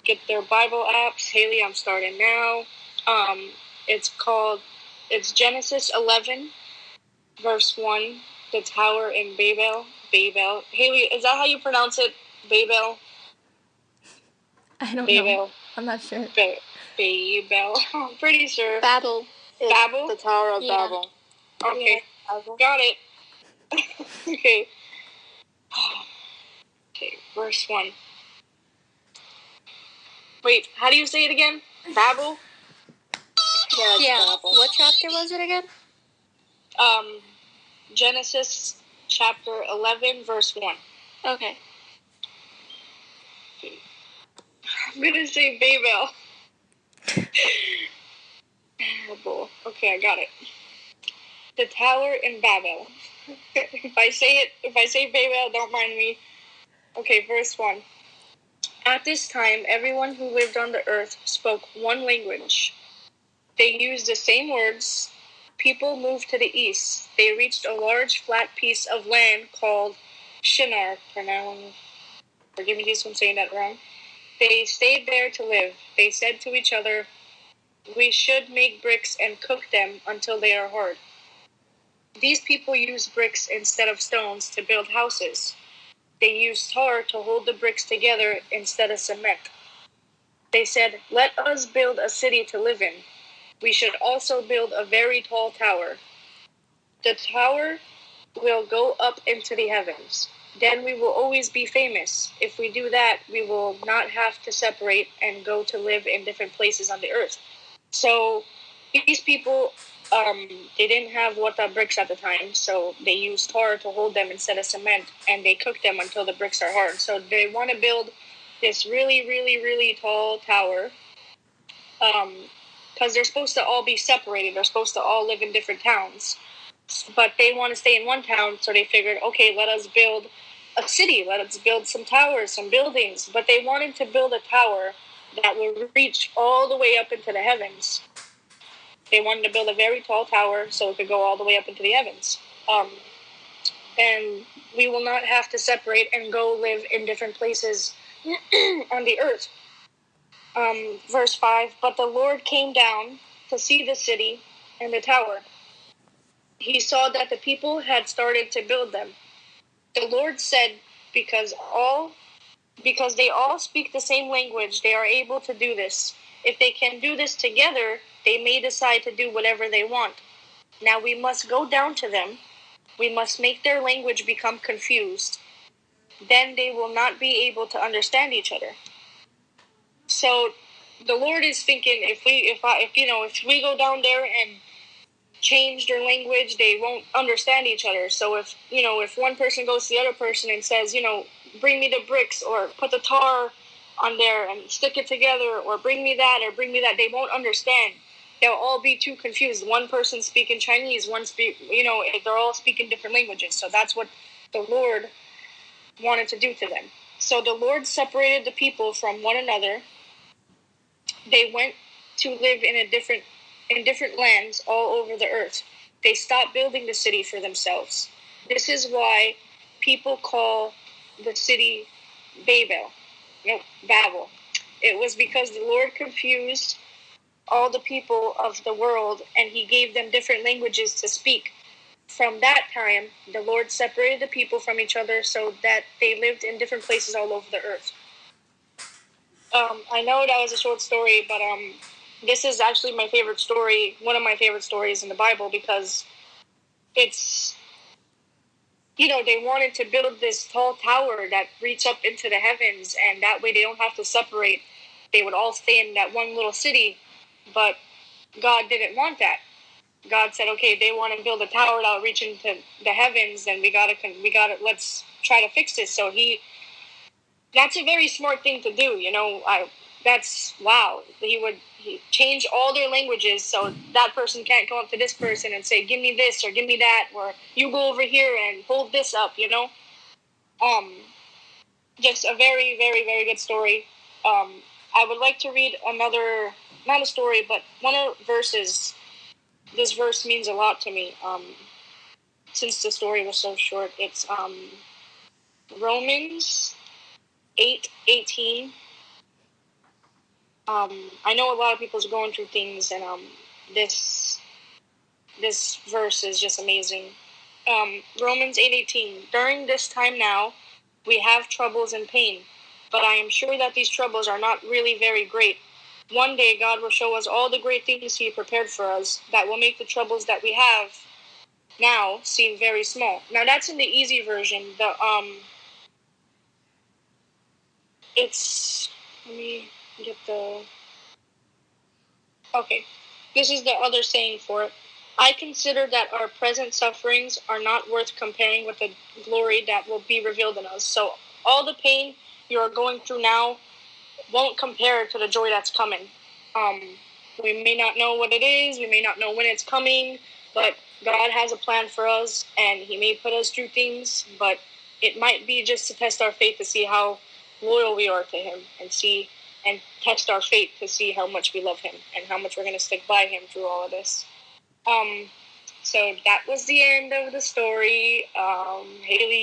get their Bible apps. Haley, I'm starting now. Um, it's Genesis 11, verse 1, the tower in Babel. Babel. Haley, is that how you pronounce it? Babel? I don't know. I'm not sure. Babel. I'm pretty sure. Babel. Babel? The Tower of Babel. Okay. Yeah, Babel. Got it. Okay. Okay, verse 1. Wait, how do you say it again? Babel? Yeah. Babel. What chapter was it again? Genesis chapter 11, verse 1. Okay. I'm gonna say Babel. Babel. Okay, I got it. The tower in Babel. If I say Babel, don't mind me. Okay, verse 1. At this time, everyone who lived on the earth spoke one language. They used the same words. People moved to the east. They reached a large flat piece of land called Shinar. Forgive me if I'm saying that wrong. They stayed there to live. They said to each other, "We should make bricks and cook them until they are hard." These people used bricks instead of stones to build houses. They used tar to hold the bricks together instead of cement. They said, "Let us build a city to live in. We should also build a very tall tower. The tower will go up into the heavens. Then we will always be famous. If we do that, we will not have to separate and go to live in different places on the earth." So these people, they didn't have water bricks at the time, so they used tar to hold them instead of cement, and they cooked them until the bricks are hard. So they want to build this really, really, really tall tower, because they're supposed to all be separated. They're supposed to all live in different towns, but they want to stay in one town, so they figured, okay, let us build a city. Let us build some towers, some buildings. But they wanted to build a tower that would reach all the way up into the heavens. They wanted to build a very tall tower so it could go all the way up into the heavens. And we will not have to separate and go live in different places on the earth. Verse 5, but the Lord came down to see the city and the tower. He saw that the people had started to build them. The Lord said, because they all speak the same language, they are able to do this. If they can do this together, they may decide to do whatever they want. Now we must go down to them. We must make their language become confused. Then they will not be able to understand each other. So the Lord is thinking, if we go down there and change their language, they won't understand each other. So if one person goes to the other person and says, bring me the bricks or put the tar on there and stick it together, or bring me that, they won't understand. They'll all be too confused. One person speaking Chinese, they're all speaking different languages. So that's what the Lord wanted to do to them. So the Lord separated the people from one another. They went to live in different lands all over the earth. They stopped building the city for themselves. This is why people call the city Babel. It was because the Lord confused all the people of the world, and he gave them different languages to speak. From that time, the Lord separated the people from each other so that they lived in different places all over the earth. I know that was a short story, but this is actually my favorite story, one of my favorite stories in the Bible, because it's, they wanted to build this tall tower that reached up into the heavens, and that way they don't have to separate. They would all stay in that one little city, but God didn't want that. God said, okay, they want to build a tower that will reach into the heavens, then we gotta, let's try to fix this. So that's a very smart thing to do, wow. He changed all their languages so that person can't go up to this person and say, give me this or give me that, or you go over here and hold this up, Just a very, very, very good story. I would like to read another, not a story, but one of the verses. This verse means a lot to me. Since the story was so short, it's Romans 8:18. I know a lot of people's going through things, and this verse is just amazing. Romans 8:18. During this time now, we have troubles and pain, but I am sure that these troubles are not really very great. One day, God will show us all the great things He prepared for us that will make the troubles that we have now seem very small. Now, that's in the easy version. It's, let me get the, okay. This is the other saying for it. I consider that our present sufferings are not worth comparing with the glory that will be revealed in us. So all the pain you are going through now won't compare to the joy that's coming. We may not know what it is, we may not know when it's coming, but God has a plan for us, and He may put us through things, but it might be just to test our faith to see how loyal we are to Him, and test our faith to see how much we love Him and how much we're going to stick by Him through all of this. So that was the end of the story. Haley